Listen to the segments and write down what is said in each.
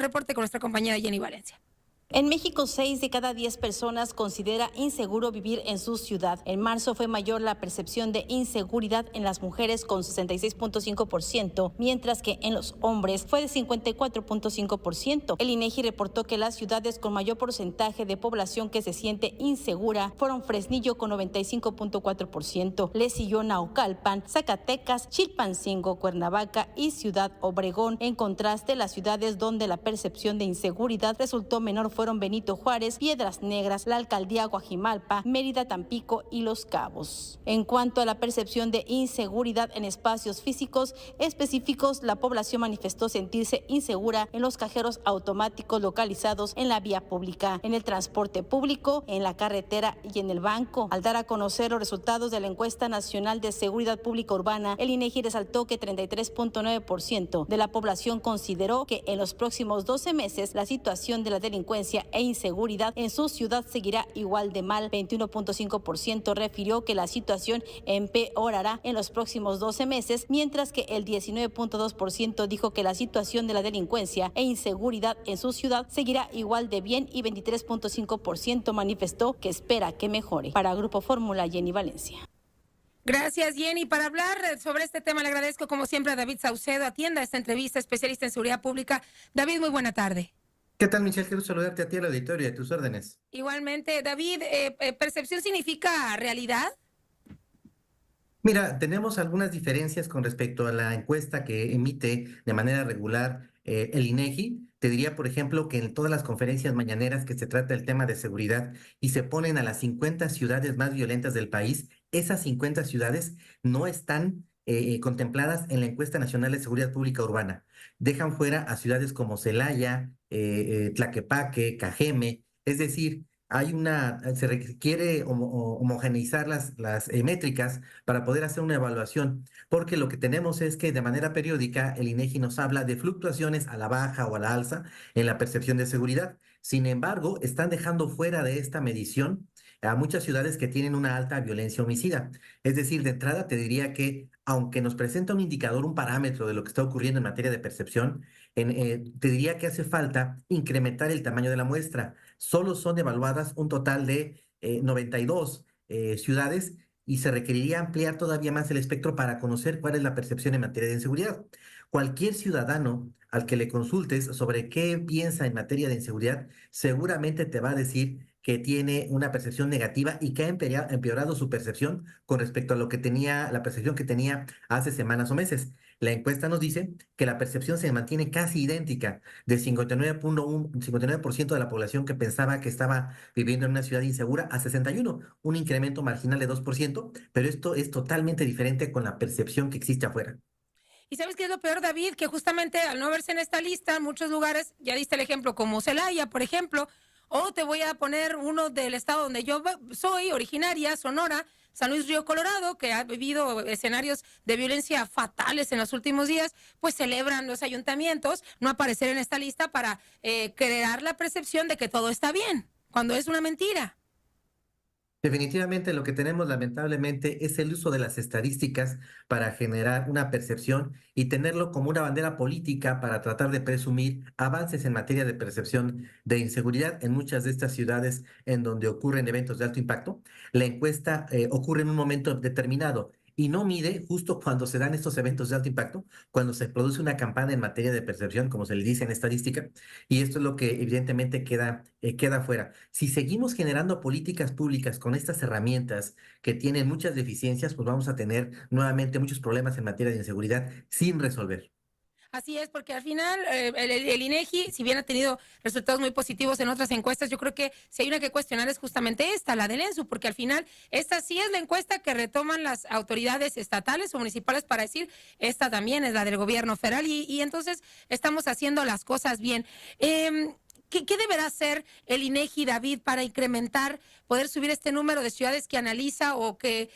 Reporte con nuestra compañera Jenny Valencia. En México, 6 de cada 10 personas considera inseguro vivir en su ciudad. En marzo fue mayor la percepción de inseguridad en las mujeres con 66.5%, mientras que en los hombres fue de 54.5%. El INEGI reportó que las ciudades con mayor porcentaje de población que se siente insegura fueron Fresnillo con 95.4%, le siguió Naucalpan, Zacatecas, Chilpancingo, Cuernavaca y Ciudad Obregón. En contraste, las ciudades donde la percepción de inseguridad resultó menor fueron Benito Juárez, Piedras Negras, la Alcaldía Guajimalpa, Mérida, Tampico y Los Cabos. En cuanto a la percepción de inseguridad en espacios físicos específicos, la población manifestó sentirse insegura en los cajeros automáticos localizados en la vía pública, en el transporte público, en la carretera y en el banco. Al dar a conocer los resultados de la encuesta nacional de seguridad pública urbana, el INEGI resaltó que 33.9% de la población consideró que en los próximos 12 meses la situación de la delincuencia e inseguridad en su ciudad seguirá igual de mal. 21.5% refirió que la situación empeorará en los próximos 12 meses, mientras que el 19.2% dijo que la situación de la delincuencia e inseguridad en su ciudad seguirá igual de bien y 23.5% manifestó que espera que mejore. Para Grupo Fórmula, Jenny Valencia. Gracias, Jenny. Para hablar sobre este tema le agradezco como siempre a David Saucedo, atienda esta entrevista, especialista en seguridad pública. David, muy buena tarde. ¿Qué tal, Michelle? Quiero saludarte a ti, al auditorio, y a tus órdenes. Igualmente, David, ¿percepción significa realidad? Mira, tenemos algunas diferencias con respecto a la encuesta que emite de manera regular el INEGI. Te diría, por ejemplo, que en todas las conferencias mañaneras que se trata el tema de seguridad y se ponen a las 50 ciudades más violentas del país, esas 50 ciudades no están contempladas en la encuesta nacional de seguridad pública urbana. Dejan fuera a ciudades como Celaya, Tlaquepaque, Cajeme, es decir, se requiere homogeneizar las métricas para poder hacer una evaluación, porque lo que tenemos es que de manera periódica el INEGI nos habla de fluctuaciones a la baja o a la alza en la percepción de seguridad. Sin embargo, están dejando fuera de esta medición a muchas ciudades que tienen una alta violencia homicida. Es decir, de entrada te diría que aunque nos presenta un indicador, un parámetro de lo que está ocurriendo en materia de percepción, te diría que hace falta incrementar el tamaño de la muestra. Solo son evaluadas un total de 92 ciudades y se requeriría ampliar todavía más el espectro para conocer cuál es la percepción en materia de inseguridad. Cualquier ciudadano al que le consultes sobre qué piensa en materia de inseguridad, seguramente te va a decir que tiene una percepción negativa y que ha empeorado su percepción con respecto a lo que tenía, la percepción que tenía hace semanas o meses. La encuesta nos dice que la percepción se mantiene casi idéntica, de 59% de la población que pensaba que estaba viviendo en una ciudad insegura a 61, un incremento marginal de 2%, pero esto es totalmente diferente con la percepción que existe afuera. ¿Y sabes qué es lo peor, David? Que justamente al no verse en esta lista, en muchos lugares, ya diste el ejemplo como Celaya, por ejemplo, o te voy a poner uno del estado donde yo soy, originaria, Sonora, San Luis Río Colorado, que ha vivido escenarios de violencia fatales en los últimos días, pues celebran los ayuntamientos no aparecer en esta lista para crear la percepción de que todo está bien, cuando es una mentira. Definitivamente lo que tenemos lamentablemente es el uso de las estadísticas para generar una percepción y tenerlo como una bandera política para tratar de presumir avances en materia de percepción de inseguridad en muchas de estas ciudades en donde ocurren eventos de alto impacto. La encuesta ocurre en un momento determinado y no mide justo cuando se dan estos eventos de alto impacto, cuando se produce una campana en materia de percepción, como se le dice en estadística, y esto es lo que evidentemente queda fuera. Si seguimos generando políticas públicas con estas herramientas que tienen muchas deficiencias, pues vamos a tener nuevamente muchos problemas en materia de inseguridad sin resolver. Así es, porque al final el INEGI, si bien ha tenido resultados muy positivos en otras encuestas, yo creo que si hay una que cuestionar es justamente esta, la del ENSU, porque al final esta sí es la encuesta que retoman las autoridades estatales o municipales para decir, esta también es la del gobierno federal y entonces estamos haciendo las cosas bien. ¿Qué deberá hacer el INEGI, David, para incrementar, poder subir este número de ciudades que analiza o que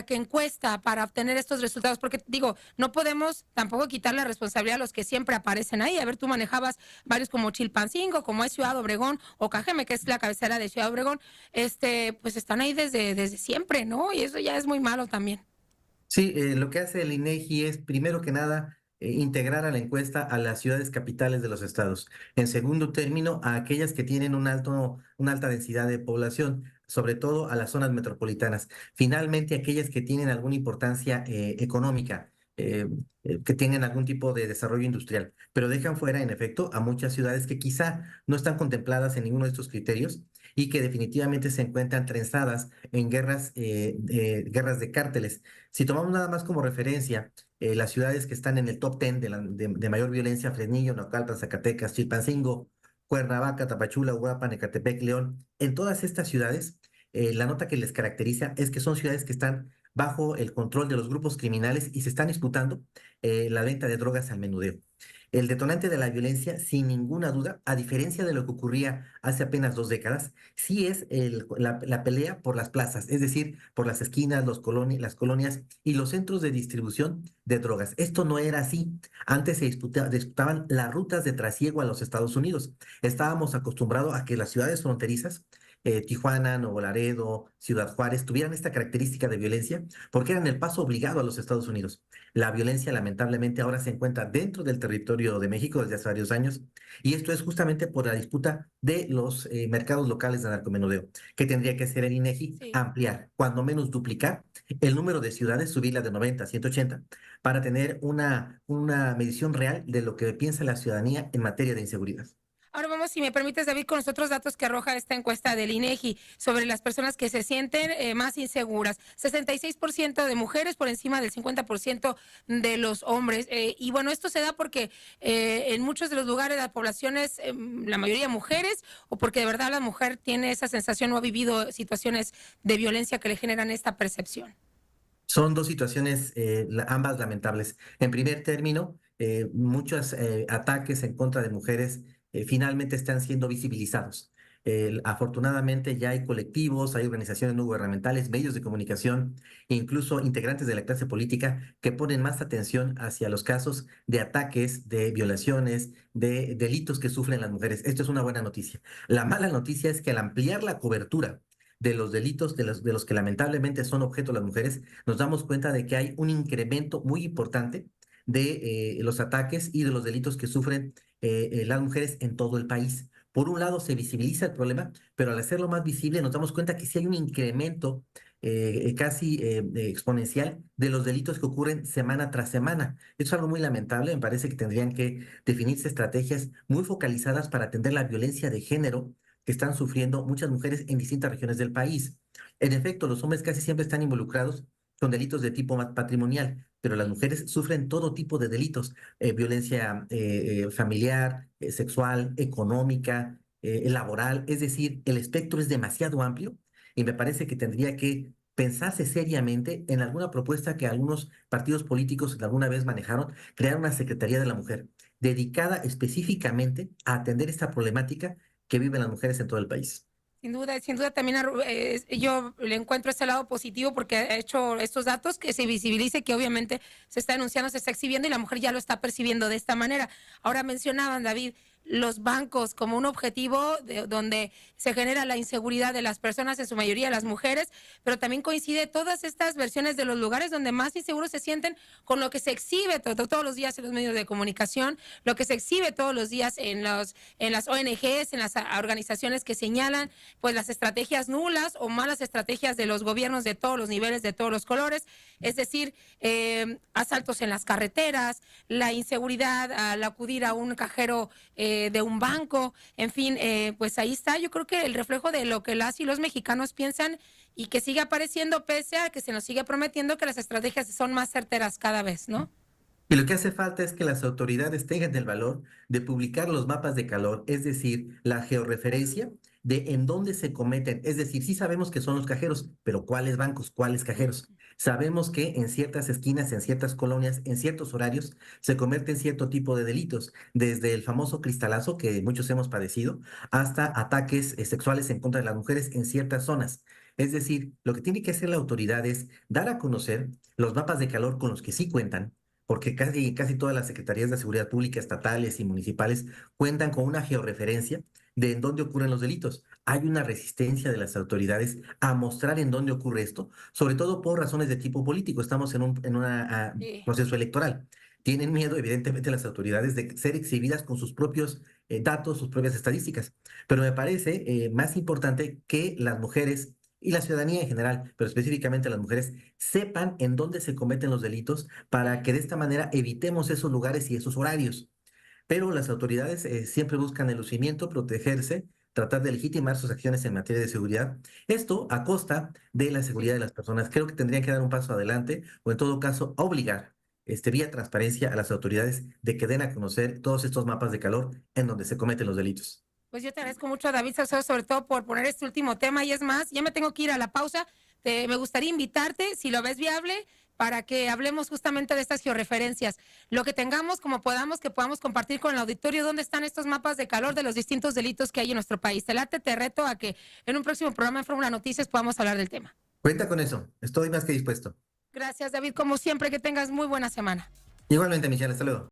que encuesta para obtener estos resultados? Porque digo, no podemos tampoco quitar la responsabilidad a los que siempre aparecen ahí. A ver, tú manejabas varios como Chilpancingo, como es Ciudad Obregón, o Cajeme, que es la cabecera de Ciudad Obregón, pues están ahí desde siempre, ¿no? Y eso ya es muy malo también. Sí, lo que hace el INEGI es, primero que nada, integrar a la encuesta a las ciudades capitales de los estados. En segundo término, a aquellas que tienen una alta densidad de población, sobre todo a las zonas metropolitanas. Finalmente, aquellas que tienen alguna importancia económica. Que tengan algún tipo de desarrollo industrial, pero dejan fuera, en efecto, a muchas ciudades que quizá no están contempladas en ninguno de estos criterios y que definitivamente se encuentran trenzadas en guerras de cárteles. Si tomamos nada más como referencia las ciudades que están en el top 10 de mayor violencia: Fresnillo, Naucalpan, Zacatecas, Chilpancingo, Cuernavaca, Tapachula, Uruapan, Ecatepec, León. En todas estas ciudades, la nota que les caracteriza es que son ciudades que están bajo el control de los grupos criminales y se están disputando la venta de drogas al menudeo. El detonante de la violencia, sin ninguna duda, a diferencia de lo que ocurría hace apenas 2 décadas, sí es la pelea por las plazas, es decir, por las esquinas, las colonias y los centros de distribución de drogas. Esto no era así. Antes se disputaban las rutas de trasiego a los Estados Unidos. Estábamos acostumbrados a que las ciudades fronterizas, Tijuana, Nuevo Laredo, Ciudad Juárez, tuvieran esta característica de violencia porque eran el paso obligado a los Estados Unidos. La violencia, lamentablemente, ahora se encuentra dentro del territorio de México desde hace varios años, y esto es justamente por la disputa de los mercados locales de narcomenudeo, que tendría que hacer el INEGI: Sí. ampliar, cuando menos duplicar el número de ciudades, subirla de 90 a 180, para tener una medición real de lo que piensa la ciudadanía en materia de inseguridad. Ahora vamos, si me permites, David, con los otros datos que arroja esta encuesta del INEGI sobre las personas que se sienten más inseguras. 66% de mujeres, por encima del 50% de los hombres. Y bueno, esto se da porque en muchos de los lugares la población es la mayoría mujeres, o porque de verdad la mujer tiene esa sensación o ha vivido situaciones de violencia que le generan esta percepción. Son dos situaciones, ambas lamentables. En primer término, muchos ataques en contra de mujeres finalmente están siendo visibilizados. Afortunadamente ya hay colectivos, hay organizaciones no gubernamentales, medios de comunicación e incluso integrantes de la clase política que ponen más atención hacia los casos de ataques, de violaciones, de delitos que sufren las mujeres. Esto es una buena noticia. La mala noticia es que al ampliar la cobertura de los delitos de los que lamentablemente son objeto las mujeres, nos damos cuenta de que hay un incremento muy importante de los ataques y de los delitos que sufren las mujeres en todo el país. Por un lado, se visibiliza el problema, pero al hacerlo más visible nos damos cuenta que sí hay un incremento casi exponencial de los delitos que ocurren semana tras semana. Esto es algo muy lamentable. Me parece que tendrían que definirse estrategias muy focalizadas para atender la violencia de género que están sufriendo muchas mujeres en distintas regiones del país. En efecto, los hombres casi siempre están involucrados con delitos de tipo patrimonial, pero las mujeres sufren todo tipo de delitos: violencia familiar, sexual, económica, laboral. Es decir, el espectro es demasiado amplio y me parece que tendría que pensarse seriamente en alguna propuesta que algunos partidos políticos alguna vez manejaron: crear una Secretaría de la Mujer dedicada específicamente a atender esta problemática que viven las mujeres en todo el país. Sin duda también yo le encuentro ese lado positivo porque ha hecho estos datos que se visibilice, que obviamente se está denunciando, se está exhibiendo y la mujer ya lo está percibiendo de esta manera. Ahora mencionaban, David, los bancos como un objetivo donde se genera la inseguridad de las personas, en su mayoría las mujeres, pero también coincide todas estas versiones de los lugares donde más inseguros se sienten con lo que se exhibe todos los días en los medios de comunicación, lo que se exhibe todos los días en las ONGs, en las organizaciones que señalan pues las estrategias nulas o malas estrategias de los gobiernos de todos los niveles, de todos los colores, es decir, asaltos en las carreteras, la inseguridad al acudir a un cajero de un banco, en fin, pues ahí está, yo creo que el reflejo de lo que las y los mexicanos piensan y que sigue apareciendo pese a que se nos sigue prometiendo que las estrategias son más certeras cada vez, ¿no? Y lo que hace falta es que las autoridades tengan el valor de publicar los mapas de calor, es decir, la georreferencia de en dónde se cometen. Es decir, sí sabemos que son los cajeros, pero ¿cuáles bancos, cuáles cajeros? Sabemos que en ciertas esquinas, en ciertas colonias, en ciertos horarios, se cometen cierto tipo de delitos, desde el famoso cristalazo que muchos hemos padecido, hasta ataques sexuales en contra de las mujeres en ciertas zonas. Es decir, lo que tiene que hacer la autoridad es dar a conocer los mapas de calor con los que sí cuentan, porque casi todas las secretarías de seguridad pública estatales y municipales cuentan con una georreferencia de en dónde ocurren los delitos. Hay una resistencia de las autoridades a mostrar en dónde ocurre esto, sobre todo por razones de tipo político. Estamos en un Sí. proceso electoral. tienen miedo, evidentemente, las autoridades de ser exhibidas con sus propios datos, sus propias estadísticas. Pero me parece más importante que las mujeres y la ciudadanía en general, pero específicamente las mujeres, sepan en dónde se cometen los delitos para que de esta manera evitemos esos lugares y esos horarios. Pero las autoridades siempre buscan el lucimiento, protegerse, tratar de legitimar sus acciones en materia de seguridad. Esto a costa de la seguridad de las personas. Creo que tendrían que dar un paso adelante o en todo caso obligar vía transparencia a las autoridades de que den a conocer todos estos mapas de calor en donde se cometen los delitos. Pues yo te agradezco mucho, David Saucedo, sobre todo por poner este último tema. Y es más, ya me tengo que ir a la pausa. Me gustaría invitarte, si lo ves viable, para que hablemos justamente de estas georreferencias. Lo que tengamos, como podamos, que podamos compartir con el auditorio dónde están estos mapas de calor de los distintos delitos que hay en nuestro país. Te reto a que en un próximo programa en Fórmula Noticias podamos hablar del tema. Cuenta con eso. Estoy más que dispuesto. Gracias, David. Como siempre, que tengas muy buena semana. Igualmente, Michelle. Hasta luego.